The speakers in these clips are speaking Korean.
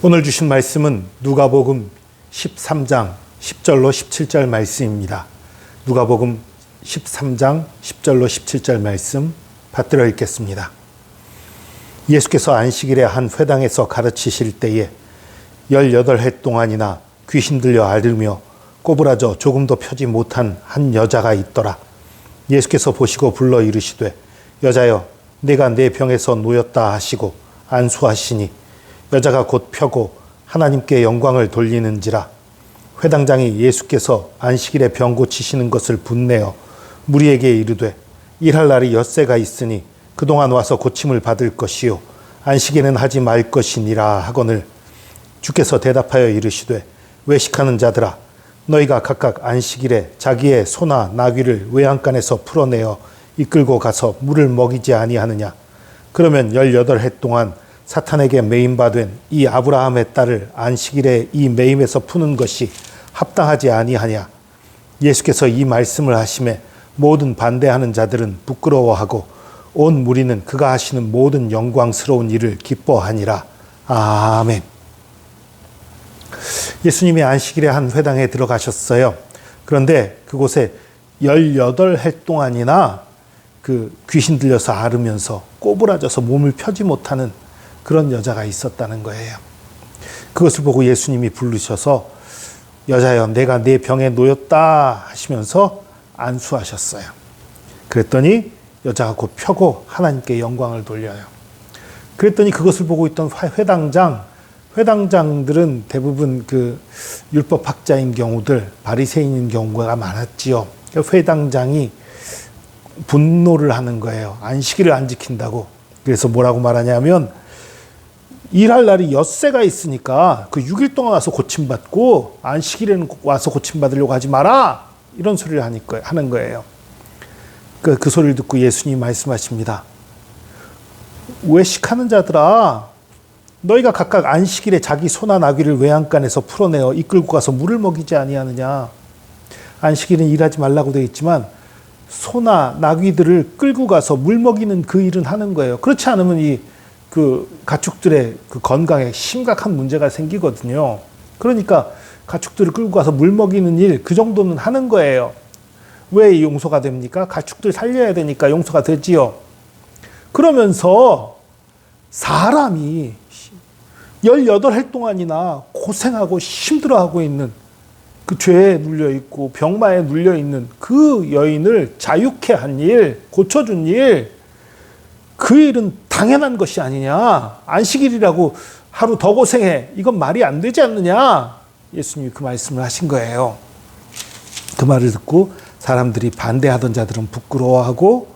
오늘 주신 말씀은 누가복음 13장 10절로 17절 말씀입니다. 누가복음 13장 10절로 17절 말씀 받들어 읽겠습니다. 예수께서 안식일에 한 회당에서 가르치실 때에 18해 동안이나 귀신 들려 앓으며 꼬부라져 조금도 펴지 못한 한 여자가 있더라. 예수께서 보시고 불러 이르시되 여자여 내가 내 병에서 놓였다 하시고 안수하시니 여자가 곧 펴고 하나님께 영광을 돌리는지라. 회당장이 예수께서 안식일에 병 고치시는 것을 분내어 무리에게 이르되 일할 날이 엿새가 있으니 그동안 와서 고침을 받을 것이요 안식일에는 하지 말 것이니라 하거늘 주께서 대답하여 이르시되 외식하는 자들아 너희가 각각 안식일에 자기의 소나 나귀를 외양간에서 풀어내어 이끌고 가서 물을 먹이지 아니하느냐. 그러면 18해 동안 사탄에게 매임받은 이 아브라함의 딸을 안식일에 이 매임에서 푸는 것이 합당하지 아니하냐. 예수께서 이 말씀을 하심에 모든 반대하는 자들은 부끄러워하고 온 무리는 그가 하시는 모든 영광스러운 일을 기뻐하니라. 아멘. 예수님이 안식일에 한 회당에 들어가셨어요. 그런데 그곳에 18해 동안이나 귀신 들려서 앓으면서 꼬부라져서 몸을 펴지 못하는 그런 여자가 있었다는 거예요. 그것을 보고 예수님이 부르셔서 여자여 내가 네 병에 놓였다 하시면서 안수하셨어요. 그랬더니 여자가 곧 펴고 하나님께 영광을 돌려요. 그랬더니 그것을 보고 있던 회당장들은 대부분 율법학자인 경우들, 바리새인인 경우가 많았지요. 회당장이 분노를 하는 거예요. 안식일을 안 지킨다고. 그래서 뭐라고 말하냐면 일할 날이 엿새가 있으니까 그 6일 동안 와서 고침받고 안식일에는 와서 고침받으려고 하지 마라. 이런 소리를 하는 거예요. 그 소리를 듣고 예수님이 말씀하십니다. 외식하는 자들아 너희가 각각 안식일에 자기 소나 나귀를 외양간에서 풀어내어 이끌고 가서 물을 먹이지 아니하느냐. 안식일은 일하지 말라고 되어 있지만 소나 나귀들을 끌고 가서 물 먹이는 그 일은 하는 거예요. 그렇지 않으면 가축들의 건강에 심각한 문제가 생기거든요. 그러니까 가축들을 끌고 가서 물 먹이는 일, 그 정도는 하는 거예요. 왜 용서가 됩니까? 가축들 살려야 되니까 용서가 되지요. 그러면서 사람이 18해 동안이나 고생하고 힘들어하고 있는 그 죄에 눌려있고 병마에 눌려있는 그 여인을 자유케 한 일, 고쳐준 일, 그 일은 당연한 것이 아니냐. 안식일이라고 하루 더 고생해. 이건 말이 안 되지 않느냐. 예수님이 그 말씀을 하신 거예요. 그 말을 듣고 사람들이 반대하던 자들은 부끄러워하고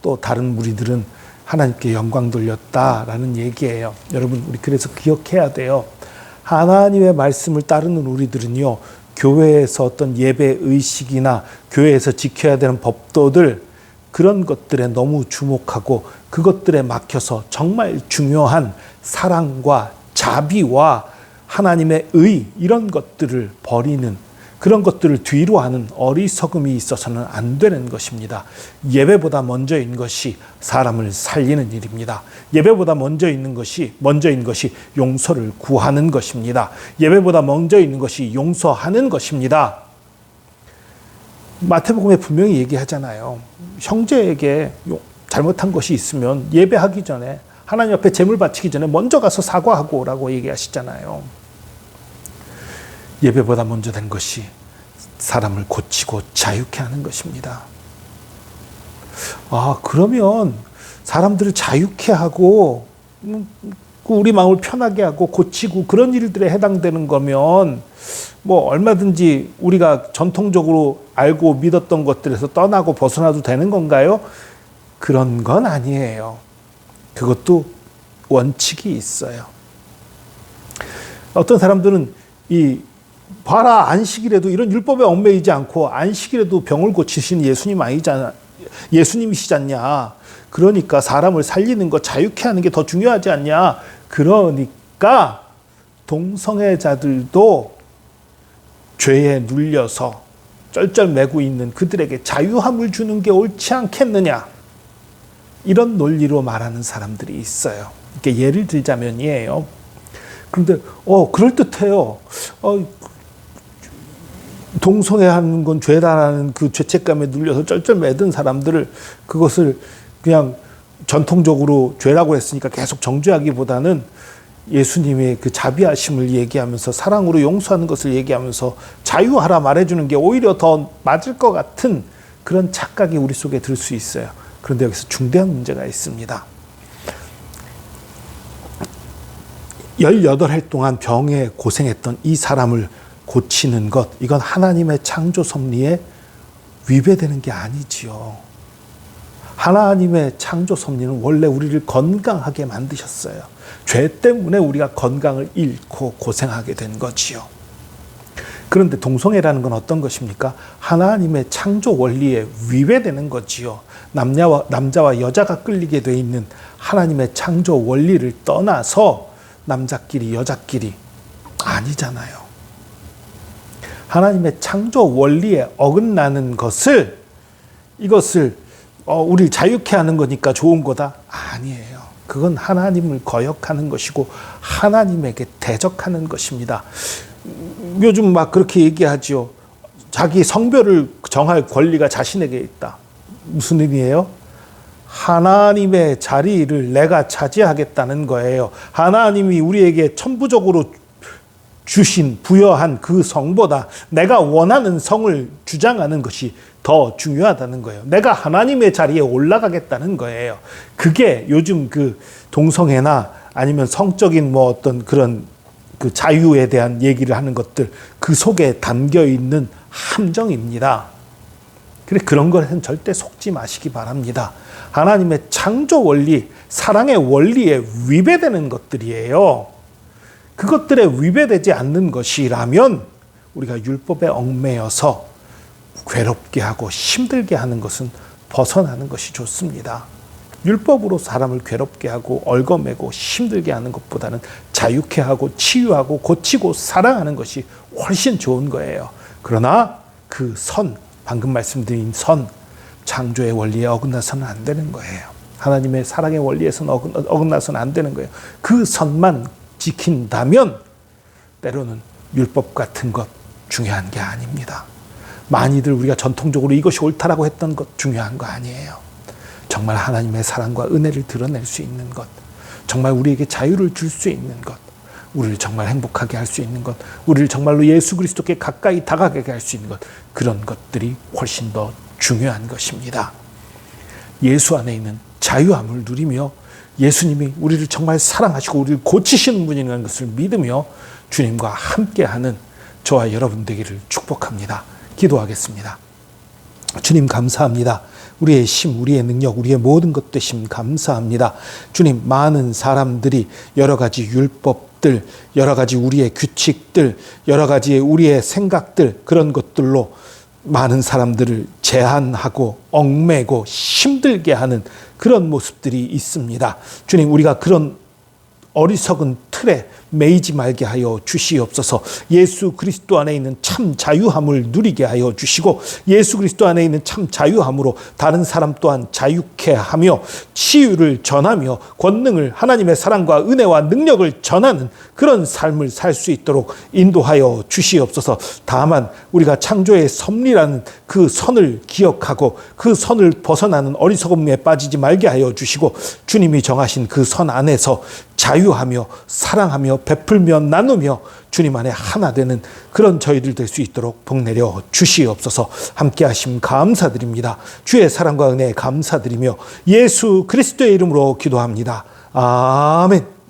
또 다른 무리들은 하나님께 영광 돌렸다라는 얘기예요. 여러분, 우리 그래서 기억해야 돼요. 하나님의 말씀을 따르는 우리들은요, 교회에서 어떤 예배 의식이나 교회에서 지켜야 되는 법도들, 그런 것들에 너무 주목하고 그것들에 막혀서 정말 중요한 사랑과 자비와 하나님의 의, 이런 것들을 버리는, 그런 것들을 뒤로 하는 어리석음이 있어서는 안 되는 것입니다. 예배보다 먼저인 것이 사람을 살리는 일입니다. 예배보다 먼저인 것이 용서를 구하는 것입니다. 예배보다 먼저 있는 것이 용서하는 것입니다. 마태복음에 분명히 얘기하잖아요. 형제에게 잘못한 것이 있으면 예배하기 전에, 하나님 앞에 제물 바치기 전에 먼저 가서 사과하고 라고 얘기하시잖아요. 예배보다 먼저 된 것이 사람을 고치고 자유케 하는 것입니다. 그러면 사람들을 자유케 하고 우리 마음을 편하게 하고 고치고 그런 일들에 해당되는 거면 얼마든지 우리가 전통적으로 알고 믿었던 것들에서 떠나고 벗어나도 되는 건가요? 그런 건 아니에요. 그것도 원칙이 있어요. 어떤 사람들은 봐라, 안식일에도 이런 율법에 얽매이지 않고 안식일에도 병을 고치신 예수님이시지 않냐. 그러니까 사람을 살리는 거, 자유케 하는 게 더 중요하지 않냐. 그러니까 동성애자들도 죄에 눌려서 쩔쩔매고 있는 그들에게 자유함을 주는 게 옳지 않겠느냐. 이런 논리로 말하는 사람들이 있어요. 이렇게 예를 들자면이에요. 그런데 그럴듯해요. 동성애하는 건 죄다라는 그 죄책감에 눌려서 쩔쩔매든 사람들을, 그것을 그냥 전통적으로 죄라고 했으니까 계속 정죄하기보다는 예수님의 그 자비하심을 얘기하면서 사랑으로 용서하는 것을 얘기하면서 자유하라 말해주는 게 오히려 더 맞을 것 같은 그런 착각이 우리 속에 들 수 있어요. 그런데 여기서 중대한 문제가 있습니다. 18해 동안 병에 고생했던 이 사람을 고치는 것, 이건 하나님의 창조 섭리에 위배되는 게 아니지요. 하나님의 창조 섭리는 원래 우리를 건강하게 만드셨어요. 죄 때문에 우리가 건강을 잃고 고생하게 된 거지요. 그런데 동성애라는 건 어떤 것입니까? 하나님의 창조 원리에 위배되는 거지요. 남자와 여자가 끌리게 돼 있는 하나님의 창조 원리를 떠나서 남자끼리 여자끼리 아니잖아요. 하나님의 창조 원리에 어긋나는 이것을 우리를 자유케 하는 거니까 좋은 거다? 아니에요. 그건 하나님을 거역하는 것이고 하나님에게 대적하는 것입니다. 요즘 막 그렇게 얘기하죠. 자기 성별을 정할 권리가 자신에게 있다. 무슨 의미예요? 하나님의 자리를 내가 차지하겠다는 거예요. 하나님이 우리에게 천부적으로 부여한 그 성보다 내가 원하는 성을 주장하는 것이 더 중요하다는 거예요. 내가 하나님의 자리에 올라가겠다는 거예요. 그게 요즘 그 동성애나 아니면 성적인 어떤 그런 그 자유에 대한 얘기를 하는 것들, 그 속에 담겨 있는 함정입니다. 그런 것은 절대 속지 마시기 바랍니다. 하나님의 창조 원리, 사랑의 원리에 위배되는 것들이에요. 그것들에 위배되지 않는 것이라면 우리가 율법에 얽매여서 괴롭게 하고 힘들게 하는 것은 벗어나는 것이 좋습니다. 율법으로 사람을 괴롭게 하고 얽어매고 힘들게 하는 것보다는 자유케 하고 치유하고 고치고 사랑하는 것이 훨씬 좋은 거예요. 그러나 그 방금 말씀드린 창조의 원리에 어긋나서는 안 되는 거예요. 하나님의 사랑의 원리에서는 어긋나서는 안 되는 거예요. 그 선만 지킨다면 때로는 율법 같은 것 중요한 게 아닙니다. 많이들 우리가 전통적으로 이것이 옳다라고 했던 것 중요한 거 아니에요. 정말 하나님의 사랑과 은혜를 드러낼 수 있는 것, 정말 우리에게 자유를 줄 수 있는 것, 우리를 정말 행복하게 할 수 있는 것, 우리를 정말로 예수 그리스도께 가까이 다가가게 할 수 있는 것, 그런 것들이 훨씬 더 중요한 것입니다. 예수 안에 있는 자유함을 누리며 예수님이 우리를 정말 사랑하시고 우리를 고치시는 분이라는 것을 믿으며 주님과 함께하는 저와 여러분 되기를 축복합니다. 기도하겠습니다. 주님 감사합니다. 우리의 힘, 우리의 능력, 우리의 모든 것 되심 감사합니다. 주님, 많은 사람들이 여러 가지 율법들, 여러 가지 우리의 규칙들, 여러 가지 우리의 생각들, 그런 것들로 많은 사람들을 제한하고 얽매고 힘들게 하는 그런 모습들이 있습니다. 주님, 우리가 그런 어리석은 틀에 매이지 말게 하여 주시옵소서. 예수 그리스도 안에 있는 참 자유함을 누리게 하여 주시고 예수 그리스도 안에 있는 참 자유함으로 다른 사람 또한 자유케 하며 치유를 전하며 권능을, 하나님의 사랑과 은혜와 능력을 전하는 그런 삶을 살 수 있도록 인도하여 주시옵소서. 다만 우리가 창조의 섭리라는 그 선을 기억하고 그 선을 벗어나는 어리석음에 빠지지 말게 하여 주시고 주님이 정하신 그 선 안에서 자유하며 사랑하며 베풀며 나누며 주님 안에 하나 되는 그런 저희들 될 수 있도록 복 내려 주시옵소서. 함께 하심 감사드립니다. 주의 사랑과 은혜에 감사드리며 예수 그리스도의 이름으로 기도합니다. 아멘.